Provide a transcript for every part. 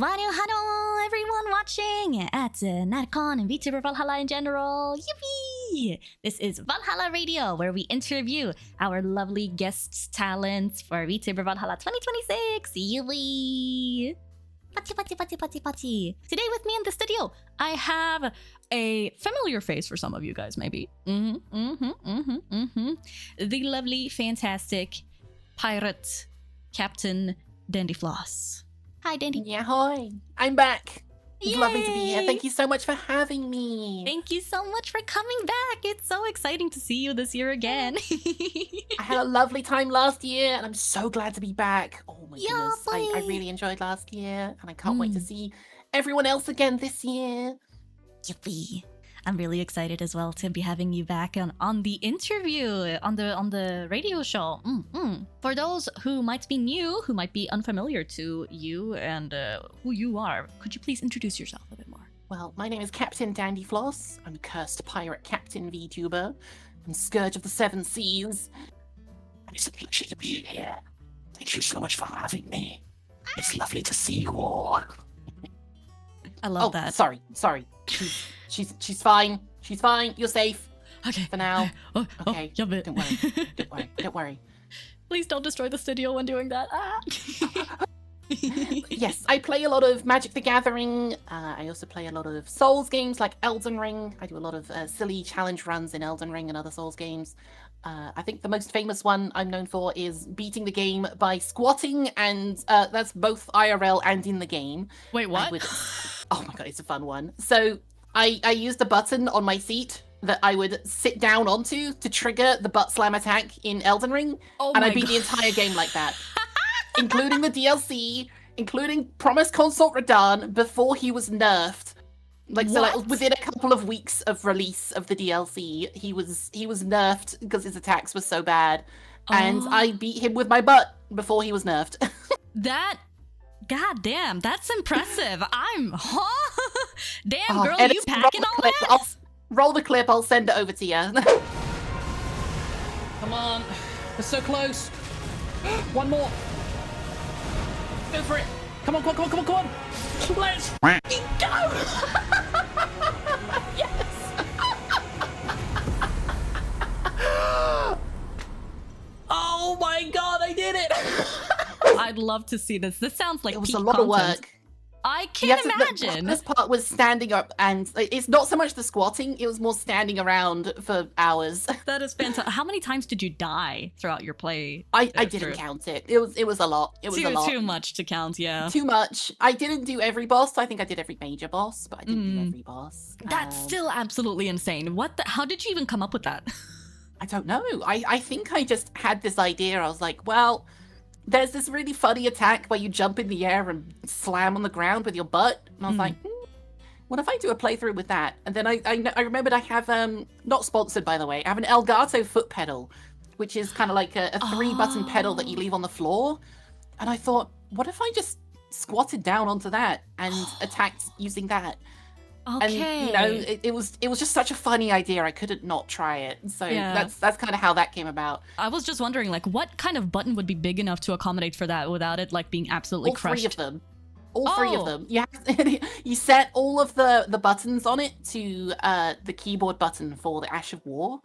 Hello, everyone watching at NatCon and VTuber Valhalla in general. Yippee! This is Valhalla Radio, where we interview our lovely guests' talents for VTuber Valhalla 2026. Yippee! Pati. Today with me in the studio, I have a familiar face for some of you guys, maybe. The lovely, fantastic pirate Captain Dandyfloss. Hi, Dandy. Yeah, hi. I'm back. It's Yay! lovely to be here. Thank you so much for having me. Thank you so much for coming back. It's so exciting to see you this year again. I had a lovely time last year, and I'm so glad to be back. Oh my Yeah, goodness. I boy. really enjoyed last year, and I can't wait to see everyone else again this year. Yippee. I'm really excited as well to be having you back on the interview, on the radio show. For those who might be new, who might be unfamiliar to you and who you are, could you please introduce yourself a bit more? Well, my name is Captain Dandyfloss. I'm cursed pirate captain VTuber and scourge of the seven seas. It's a pleasure to be here. Thank you so much for having me. It's lovely to see you all. I love that. Sorry. She's fine. She's fine. You're safe. Okay. For now. Okay. Jump it. Don't worry. Please don't destroy the studio when doing that. Yes, I play a lot of Magic the Gathering. I also play a lot of Souls games like Elden Ring. I do a lot of silly challenge runs in Elden Ring and other Souls games. I think the most famous one I'm known for is beating the game by squatting, and that's both IRL and in the game. Wait, what? Oh my god, it's a fun one. So I used a button on my seat that I would sit down onto to trigger the butt slam attack in Elden Ring, and I beat the entire game like that. Including the DLC, including Promised Consort Radahn before he was nerfed. Like within a couple of weeks of release of the DLC, he was nerfed because his attacks were so bad. And I beat him with my butt before he was nerfed. God damn, that's impressive. Damn, girl, and you packing all that? I'll roll the clip, I'll send it over to you. Come on, we're so close. One more. Go for it. Come on. Let's go. Yes. Oh my god, I did it. I'd love to see this. This sounds like it was peak a lot content. of work. I can't imagine. This part was standing up, and it's not so much the squatting, it was more standing around for hours. That is fantastic. How many times did you die throughout your play? I didn't count it. It was a lot. It was a lot. Too much to count, yeah. Too much. I didn't do every boss. I think I did every major boss, but I didn't do every boss. That's still absolutely insane. How did you even come up with that? I don't know. I think I just had this idea. I was like, well, there's this really funny attack where you jump in the air and slam on the ground with your butt. And I was like, what if I do a playthrough with that? And then I remembered I have, not sponsored by the way, I have an Elgato foot pedal, which is kind of like a 3-button pedal that you leave on the floor. And I thought, what if I just squatted down onto that and attacked using that? Okay. And it was just such a funny idea. I couldn't not try it. So that's kind of how that came about. I was just wondering, like, what kind of button would be big enough to accommodate for that without it like being absolutely crushed? All three of them. You set all of the buttons on it to the keyboard button for the Ash of War.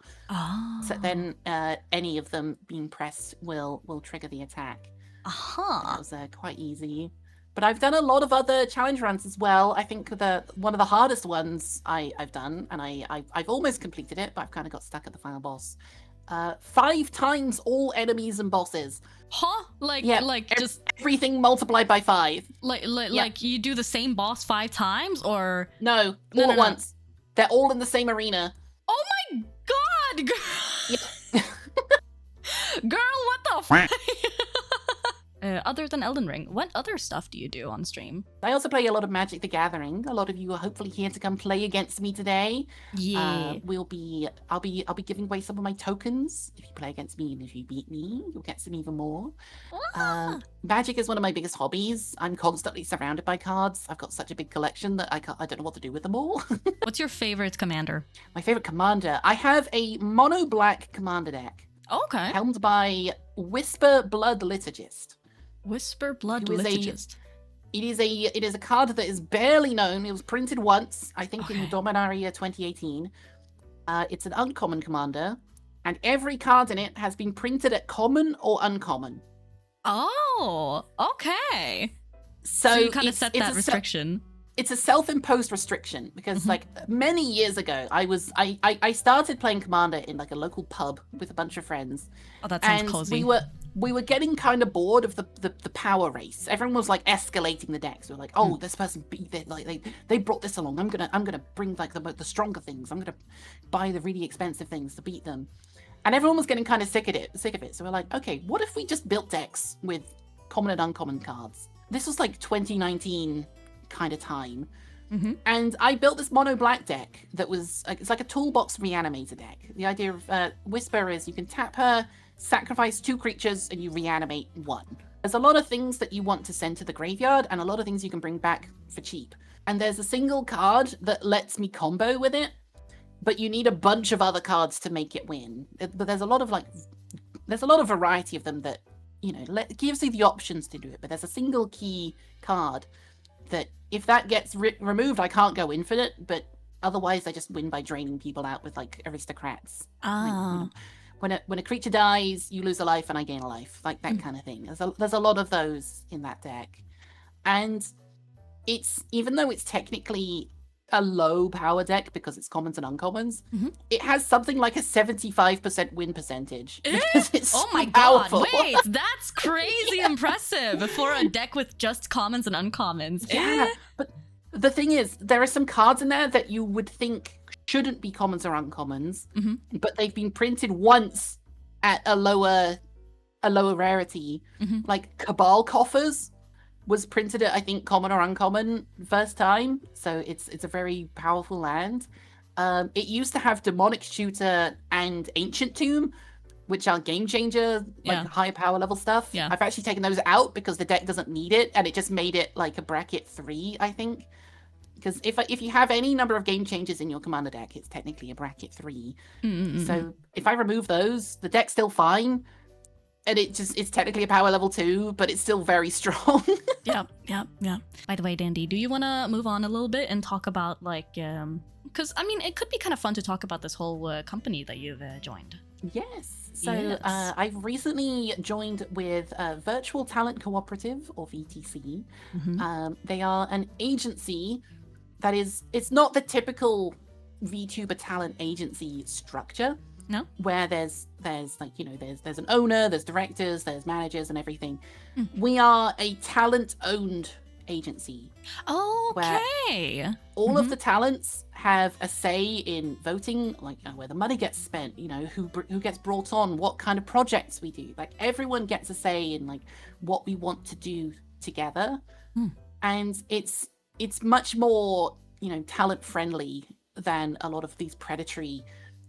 So then any of them being pressed will trigger the attack. That was quite easy. But I've done a lot of other challenge runs as well. I think one of the hardest ones I've done, and I've almost completed it, but I've kind of got stuck at the final boss. 5 times all enemies and bosses. Just everything multiplied by 5. Like you do the same boss 5 times, or no, all at once. They're all in the same arena. Oh my god, girl! Girl, what the fuck? Other than Elden Ring, what other stuff do you do on stream? I also play a lot of Magic the Gathering. A lot of you are hopefully here to come play against me today. Yeah. I'll be giving away some of my tokens if you play against me, and if you beat me, you'll get some even more. Magic is one of my biggest hobbies. I'm constantly surrounded by cards. I've got such a big collection that I don't know what to do with them all. What's your favorite commander? My favorite commander? I have a mono black commander deck. Okay. Helmed by Whisper Blood Liturgist. Whisper Blood Liturgist. It is a card that is barely known. It was printed once, I think, in the Dominaria 2018. It's an uncommon commander, and every card in it has been printed at common or uncommon. Oh, okay. So you kind of set that restriction. It's a self-imposed restriction because like many years ago, I started playing Commander in like a local pub with a bunch of friends. Oh, that sounds cozy. We were getting kind of bored of the power race. Everyone was like escalating the decks. We were like, oh, this person they brought this along. I'm gonna bring like the stronger things. I'm gonna buy the really expensive things to beat them. And everyone was getting kind of sick of it. So we're like, okay, what if we just built decks with common and uncommon cards? This was like 2019 kind of time. And I built this mono black deck that was it's like a toolbox reanimator deck. The idea of Whisper is you can tap her, sacrifice 2 creatures, and you reanimate 1. There's a lot of things that you want to send to the graveyard and a lot of things you can bring back for cheap. And there's a single card that lets me combo with it, but you need a bunch of other cards to make it win. But there's a lot of variety of them that, you know, gives you the options to do it. But there's a single key card that if that gets removed, I can't go infinite, but otherwise I just win by draining people out with like aristocrats. Like, you know, when a creature dies, you lose a life and I gain a life, like that kind of thing. There's a lot of those in that deck, and even though it's technically a low power deck because it's commons and uncommons, it has something like a 75% win percentage. Oh my god, wait, that's crazy impressive for a deck with just commons and uncommons. Yeah, but the thing is, there are some cards in there that you would think shouldn't be commons or uncommons, but they've been printed once at a lower rarity. Like Cabal Coffers was printed at, I think, common or uncommon first time, so it's a very powerful land. It used to have Demonic Shooter and Ancient Tomb, which are game changer, like high power level stuff. Yeah. I've actually taken those out because the deck doesn't need it, and it just made it like a bracket 3, I think. Because if you have any number of game changers in your commander deck, it's technically a bracket 3. So if I remove those, the deck's still fine. And it's technically a power level 2, but it's still very strong. Yeah. By the way, Dandy, do you want to move on a little bit and talk about like, because I mean, it could be kind of fun to talk about this whole company that you've joined. Yes. So I've recently joined with Virtual Talent Cooperative, or VTC. They are an agency that it's not the typical VTuber talent agency structure. No, where there's like, you know, there's an owner, there's directors, there's managers and everything. We are a talent owned agency. Okay. All of the talents have a say in voting, like where the money gets spent, you know, who gets brought on, what kind of projects we do. Like everyone gets a say in like what we want to do together. And it's much more, you know, talent friendly than a lot of these predatory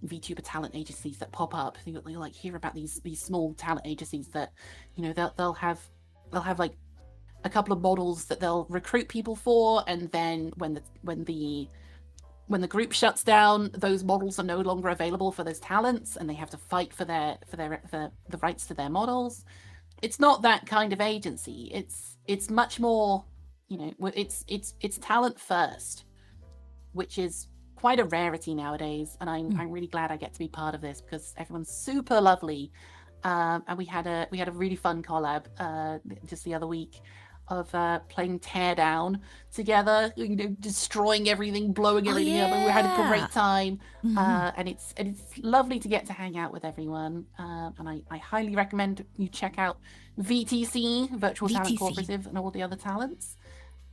VTuber talent agencies that pop up. You like hear about these small talent agencies that, you know, they'll have like a couple of models that they'll recruit people for, and then when the group shuts down, those models are no longer available for those talents, and they have to fight for the rights to their models. It's not that kind of agency. It's much more, you know, it's talent first, which is quite a rarity nowadays, and I'm really glad I get to be part of this because everyone's super lovely, and we had a really fun collab just the other week of playing Teardown together, you know, destroying everything, blowing everything up, and we had a great time. And it's lovely to get to hang out with everyone, and I highly recommend you check out VTC, Virtual Talent Cooperative, and all the other talents.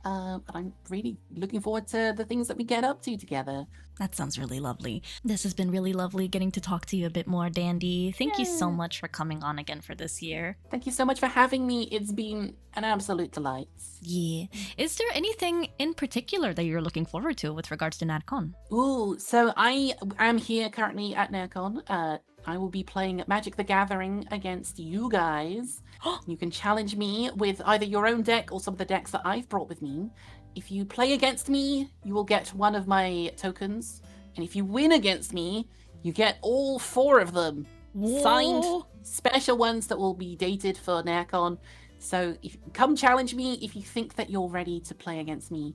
And I'm really looking forward to the things that we get up to together. That sounds really lovely. This has been really lovely getting to talk to you a bit more, Dandy. Thank you so much for coming on again for this year. Thank you so much for having me. It's been an absolute delight. Yeah. Is there anything in particular that you're looking forward to with regards to NerdCon? Ooh, so I am here currently at NerdCon. I will be playing Magic the Gathering against you guys. You can challenge me with either your own deck or some of the decks that I've brought with me. If you play against me, you will get one of my tokens. And if you win against me, you get all 4 of them. Whoa. Signed special ones that will be dated for NerdCon. So come challenge me if you think that you're ready to play against me.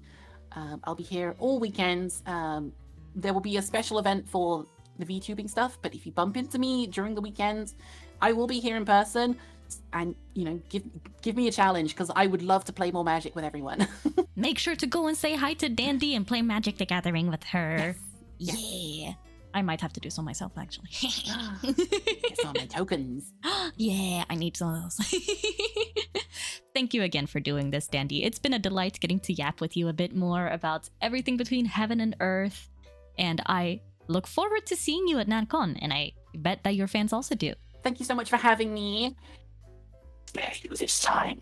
I'll be here all weekends. There will be a special event for the VTubing stuff, but if you bump into me during the weekends, I will be here in person. And give me a challenge, because I would love to play more Magic with everyone. Make sure to go and say hi to Dandy and play Magic the Gathering with her. Yes. Yeah. I might have to do so myself, actually. Get some of my tokens. Yeah, I need some of those. Thank you again for doing this, Dandy. It's been a delight getting to yap with you a bit more about everything between heaven and earth. And I look forward to seeing you at NatCon, and I bet that your fans also do. Thank you so much for having me. Spare you this time.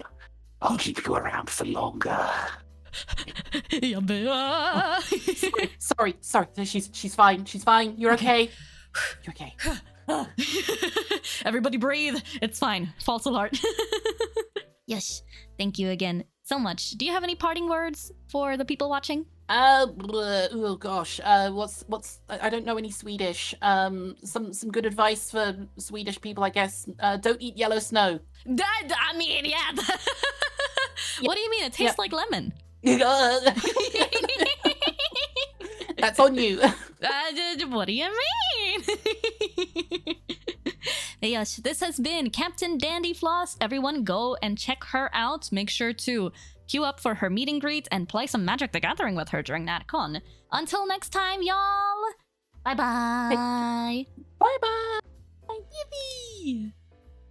I'll keep you around for longer. Sorry. She's fine. She's fine. You're okay. You're okay. Everybody breathe. It's fine. False alert. Yes. Thank you again so much. Do you have any parting words for the people watching? Oh gosh. What's I don't know any Swedish. Some good advice for Swedish people, I guess. Don't eat yellow snow. I mean, yeah. What do you mean? It tastes like lemon. That's on you. What do you mean? Yes, this has been Captain Dandyfloss. Everyone go and check her out. Make sure to queue up for her meet and greet and play some Magic the Gathering with her during NatCon. Until next time, y'all. Bye-bye. Bye-bye. Yippee!